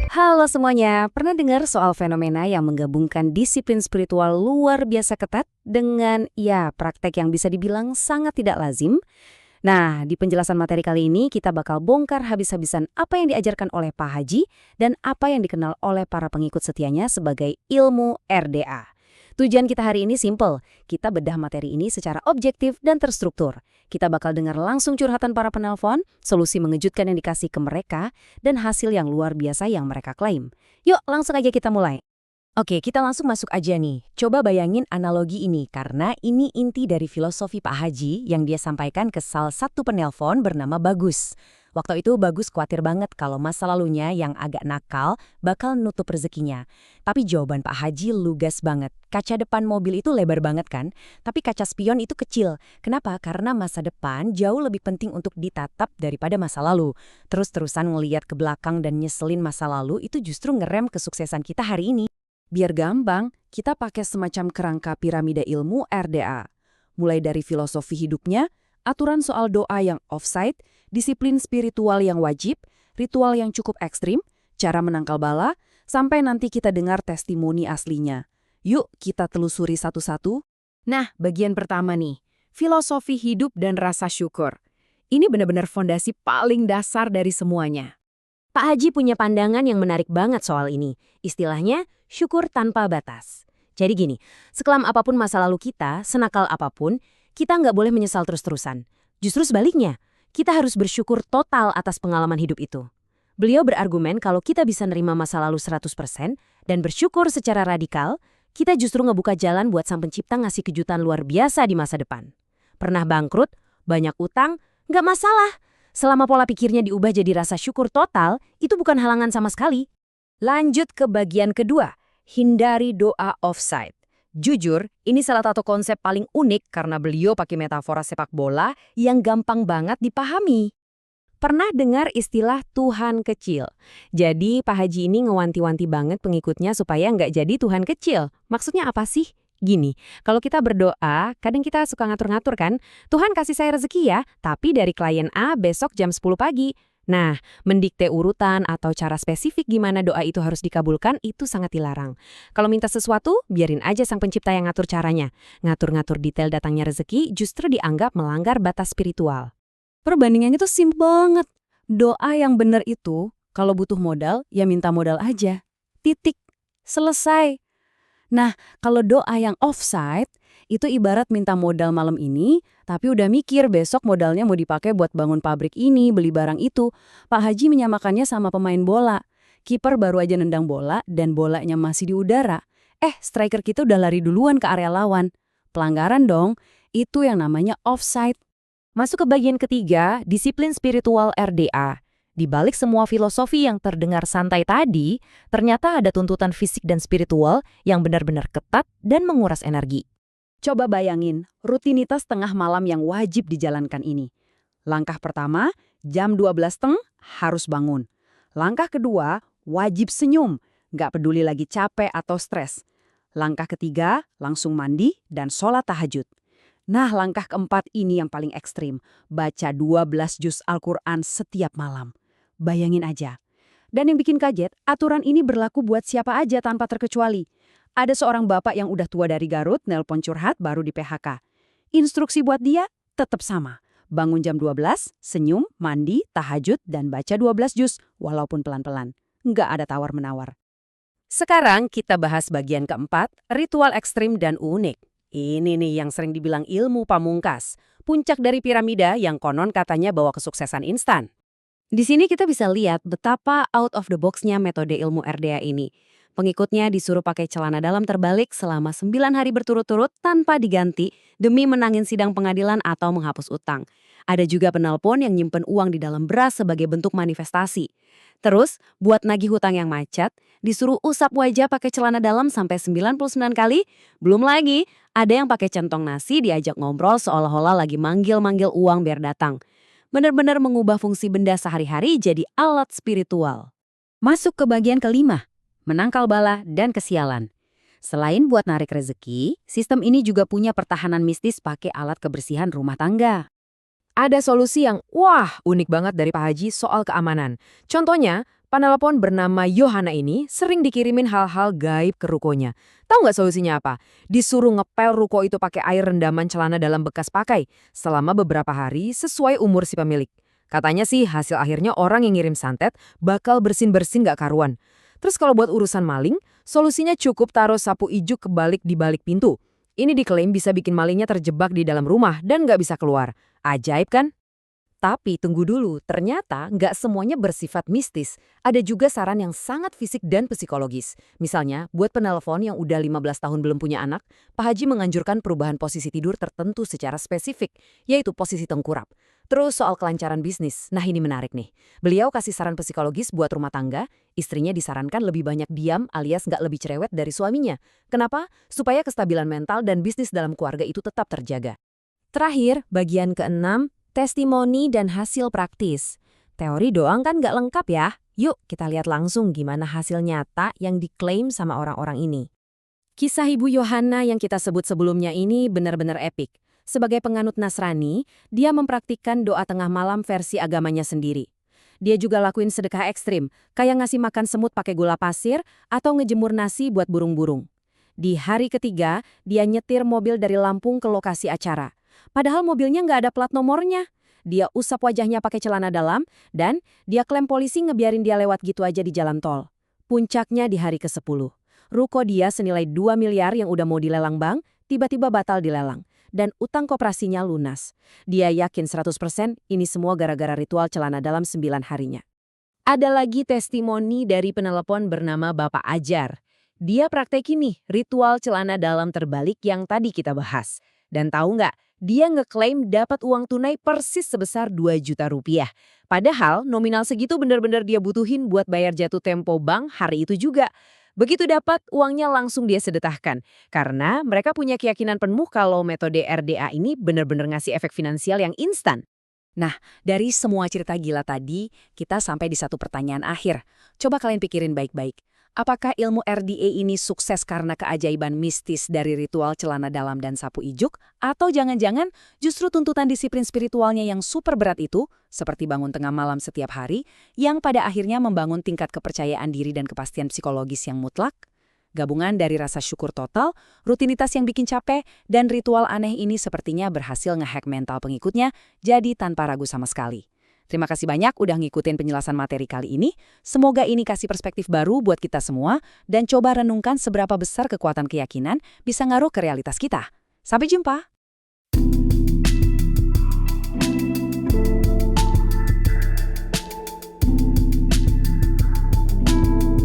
Halo semuanya, pernah dengar soal fenomena yang menggabungkan disiplin spiritual luar biasa ketat dengan praktek yang bisa dibilang sangat tidak lazim? Nah, di penjelasan materi kali ini kita bakal bongkar habis-habisan apa yang diajarkan oleh Pak Haji dan apa yang dikenal oleh para pengikut setianya sebagai ilmu RDA. Tujuan kita hari ini simple, kita bedah materi ini secara objektif dan terstruktur. Kita bakal dengar langsung curhatan para penelpon, solusi mengejutkan yang dikasih ke mereka, dan hasil yang luar biasa yang mereka klaim. Yuk, langsung aja kita mulai. Oke, kita langsung masuk aja nih. Coba bayangin analogi ini, karena ini inti dari filosofi Pak Haji yang dia sampaikan ke salah satu penelpon bernama Bagus. Waktu itu Bagus khawatir banget kalau masa lalunya yang agak nakal bakal nutup rezekinya. Tapi jawaban Pak Haji lugas banget. Kaca depan mobil itu lebar banget kan? Tapi kaca spion itu kecil. Kenapa? Karena masa depan jauh lebih penting untuk ditatap daripada masa lalu. Terus-terusan ngeliat ke belakang dan nyeselin masa lalu itu justru ngerem kesuksesan kita hari ini. Biar gampang, kita pakai semacam kerangka piramida ilmu RDA. Mulai dari filosofi hidupnya, aturan soal doa yang offside, disiplin spiritual yang wajib, ritual yang cukup ekstrim, cara menangkal bala, sampai nanti kita dengar testimoni aslinya. Yuk kita telusuri satu-satu. Nah, bagian pertama nih, filosofi hidup dan rasa syukur. Ini benar-benar fondasi paling dasar dari semuanya. Pak Haji punya pandangan yang menarik banget soal ini. Istilahnya, syukur tanpa batas. Jadi gini, sekelam apapun masa lalu kita, senakal apapun, kita nggak boleh menyesal terus-terusan. Justru sebaliknya, kita harus bersyukur total atas pengalaman hidup itu. Beliau berargumen kalau kita bisa nerima masa lalu 100% dan bersyukur secara radikal, kita justru ngebuka jalan buat Sang Pencipta ngasih kejutan luar biasa di masa depan. Pernah bangkrut, banyak utang, nggak masalah. Selama pola pikirnya diubah jadi rasa syukur total, itu bukan halangan sama sekali. Lanjut ke bagian kedua, hindari doa offside. Jujur, ini salah satu konsep paling unik karena beliau pakai metafora sepak bola yang gampang banget dipahami. Pernah dengar istilah Tuhan kecil? Jadi Pak Haji ini ngewanti-wanti banget pengikutnya supaya nggak jadi Tuhan kecil. Maksudnya apa sih? Gini, kalau kita berdoa, kadang kita suka ngatur-ngatur kan, Tuhan kasih saya rezeki ya, tapi dari klien A besok jam 10 pagi. Nah, mendikte urutan atau cara spesifik gimana doa itu harus dikabulkan itu sangat dilarang. Kalau minta sesuatu, biarin aja Sang Pencipta yang ngatur caranya. Ngatur-ngatur detail datangnya rezeki justru dianggap melanggar batas spiritual. Perbandingannya tuh simpel banget. Doa yang benar itu, kalau butuh modal, ya minta modal aja. Titik. Selesai. Nah, kalau doa yang offside, itu ibarat minta modal malam ini, tapi udah mikir besok modalnya mau dipakai buat bangun pabrik ini, beli barang itu. Pak Haji menyamakannya sama pemain bola. Kiper baru aja nendang bola dan bolanya masih di udara. Striker kita udah lari duluan ke area lawan. Pelanggaran dong, itu yang namanya offside. Masuk ke bagian ketiga, disiplin spiritual RDA. Di balik semua filosofi yang terdengar santai tadi, ternyata ada tuntutan fisik dan spiritual yang benar-benar ketat dan menguras energi. Coba bayangin, rutinitas tengah malam yang wajib dijalankan ini. Langkah pertama, jam 12.30 harus bangun. Langkah kedua, wajib senyum, nggak peduli lagi capek atau stres. Langkah ketiga, langsung mandi dan sholat tahajud. Nah, langkah keempat ini yang paling ekstrim, baca 12 juz Al-Quran setiap malam. Bayangin aja. Dan yang bikin kaget, aturan ini berlaku buat siapa aja tanpa terkecuali. Ada seorang bapak yang udah tua dari Garut, nelpon curhat baru di PHK. Instruksi buat dia tetap sama. Bangun jam 12, senyum, mandi, tahajud, dan baca 12 juz, walaupun pelan-pelan. Nggak ada tawar-menawar. Sekarang kita bahas bagian keempat, ritual ekstrim dan unik. Ini nih yang sering dibilang ilmu pamungkas, puncak dari piramida yang konon katanya bawa kesuksesan instan. Di sini kita bisa lihat betapa out of the box-nya metode ilmu RDA ini. Pengikutnya disuruh pakai celana dalam terbalik selama 9 hari berturut-turut tanpa diganti demi menangin sidang pengadilan atau menghapus utang. Ada juga penelpon yang nyimpen uang di dalam beras sebagai bentuk manifestasi. Terus, buat nagih hutang yang macet, disuruh usap wajah pakai celana dalam sampai 99 kali. Belum lagi, ada yang pakai centong nasi diajak ngobrol seolah-olah lagi manggil-manggil uang biar datang. Benar-benar mengubah fungsi benda sehari-hari jadi alat spiritual. Masuk ke bagian kelima, menangkal bala dan kesialan. Selain buat narik rezeki, sistem ini juga punya pertahanan mistis pakai alat kebersihan rumah tangga. Ada solusi yang unik banget dari Pak Haji soal keamanan. Contohnya, Penelepon bernama Yohana ini sering dikirimin hal-hal gaib ke rukonya. Tahu nggak solusinya apa? Disuruh ngepel ruko itu pakai air rendaman celana dalam bekas pakai selama beberapa hari sesuai umur si pemilik. Katanya sih hasil akhirnya orang yang ngirim santet bakal bersin-bersin nggak karuan. Terus kalau buat urusan maling, solusinya cukup taruh sapu ijuk kebalik di balik pintu. Ini diklaim bisa bikin malingnya terjebak di dalam rumah dan nggak bisa keluar. Ajaib kan? Tapi tunggu dulu, ternyata nggak semuanya bersifat mistis. Ada juga saran yang sangat fisik dan psikologis. Misalnya, buat penelpon yang udah 15 tahun belum punya anak, Pak Haji menganjurkan perubahan posisi tidur tertentu secara spesifik, yaitu posisi tengkurap. Terus soal kelancaran bisnis, nah ini menarik nih. Beliau kasih saran psikologis buat rumah tangga, istrinya disarankan lebih banyak diam alias nggak lebih cerewet dari suaminya. Kenapa? Supaya kestabilan mental dan bisnis dalam keluarga itu tetap terjaga. Terakhir, bagian keenam, testimoni dan hasil praktis. Teori doang kan nggak lengkap ya. Yuk kita lihat langsung gimana hasil nyata yang diklaim sama orang-orang ini. Kisah Ibu Yohana yang kita sebut sebelumnya ini benar-benar epik. Sebagai penganut Nasrani, dia mempraktikkan doa tengah malam versi agamanya sendiri. Dia juga lakuin sedekah ekstrim, kayak ngasih makan semut pakai gula pasir atau ngejemur nasi buat burung-burung. Di hari ketiga, dia nyetir mobil dari Lampung ke lokasi acara. Padahal mobilnya nggak ada plat nomornya. Dia usap wajahnya pakai celana dalam, dan dia klaim polisi ngebiarin dia lewat gitu aja di jalan tol. Puncaknya di hari ke-10. Ruko dia senilai 2 miliar yang udah mau dilelang bank, tiba-tiba batal dilelang. Dan utang koperasinya lunas. Dia yakin 100% ini semua gara-gara ritual celana dalam 9 harinya. Ada lagi testimoni dari penelepon bernama Bapak Ajar. Dia praktekin nih ritual celana dalam terbalik yang tadi kita bahas. Dan tahu nggak? Dia ngeklaim dapat uang tunai persis sebesar 2 juta rupiah. Padahal nominal segitu benar-benar dia butuhin buat bayar jatuh tempo bank hari itu juga. Begitu dapat, uangnya langsung dia sedekahkan. Karena mereka punya keyakinan penuh kalau metode RDA ini benar-benar ngasih efek finansial yang instan. Nah, dari semua cerita gila tadi, kita sampai di satu pertanyaan akhir. Coba kalian pikirin baik-baik. Apakah ilmu RDA ini sukses karena keajaiban mistis dari ritual celana dalam dan sapu ijuk? Atau jangan-jangan justru tuntutan disiplin spiritualnya yang super berat itu, seperti bangun tengah malam setiap hari, yang pada akhirnya membangun tingkat kepercayaan diri dan kepastian psikologis yang mutlak? Gabungan dari rasa syukur total, rutinitas yang bikin capek, dan ritual aneh ini sepertinya berhasil ngehack mental pengikutnya, jadi tanpa ragu sama sekali. Terima kasih banyak udah ngikutin penjelasan materi kali ini. Semoga ini kasih perspektif baru buat kita semua dan coba renungkan seberapa besar kekuatan keyakinan bisa ngaruh ke realitas kita. Sampai jumpa!